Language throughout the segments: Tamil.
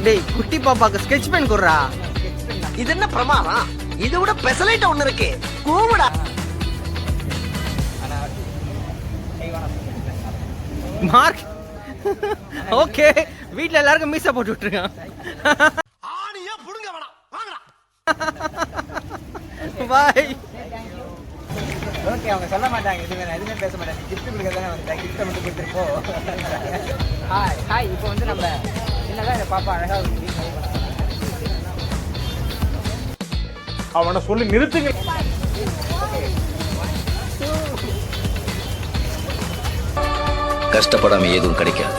டேய் குட்டி பாப்பாக்கு ஸ்கெட்ச் பென் குடுறா. இது என்ன பிரமாதம்? இதை விட பெசலைட் ஒண்ணு இருக்கு. கூவுடா. Mark okay. வீட்ல எல்லாருக்கும் மீசை போட்டு விட்டுருங்க. ஆணியா புடுங்க வேணாம். வாங்கடா. பாய். ஓகே, அவங்க சொல்ல மாட்டாங்க, எதுவுமே பேச மாட்டாங்க. கிஃப்ட் கொடுக்க தானே வந்து கிஃப்ட்டை மட்டும் கொடுத்துருப்போ. Hi hi. இப்போ வந்து நம்ம என்னதான் இந்த பாப்பா அழகாக அவனை சொல்லி நிறுத்துங்க. கஷ்டப்படாம எதுவும் கிடைக்காது.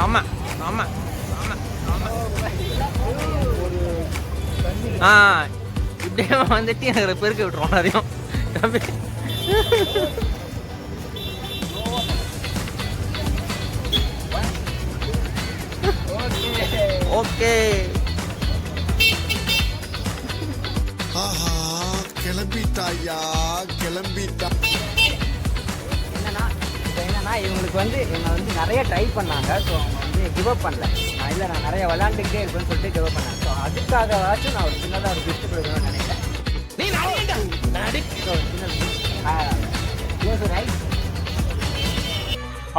ஆமா ஆமா ஆமா ஆமா. இப்படியே வந்துட்டு எனக்கு பெருக்க விட்டுருவோம் அதையும். ஓகே. ஆஹா, கிளம்பிட்டாயா கிளம்பிட்டா. என்னன்னா இவங்களுக்கு வந்து இவங்க வந்து நிறைய ட்ரை பண்ணாங்க. ஸோ அவங்க வந்து கிவ் அப் பண்ணல. நான் நிறைய விளாண்டுக்கிட்டே இருப்பேன்னு சொல்லிட்டு கிவ் அப் பண்ணேன். ஸோ அதுக்காகவாச்சும் நான் ஒரு சின்னதாக ஒரு கிஃப்ட் கொடுக்கணும்னு நினைக்கிறேன்.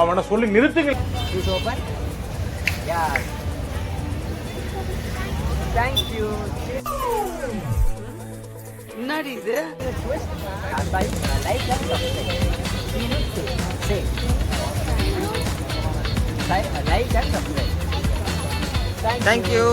அவனை சொல்லி நிறுத்துங்க. Please open. Yeah. Thank you. என்னடி இது? Like and subscribe. Say. Like and subscribe. Thank you.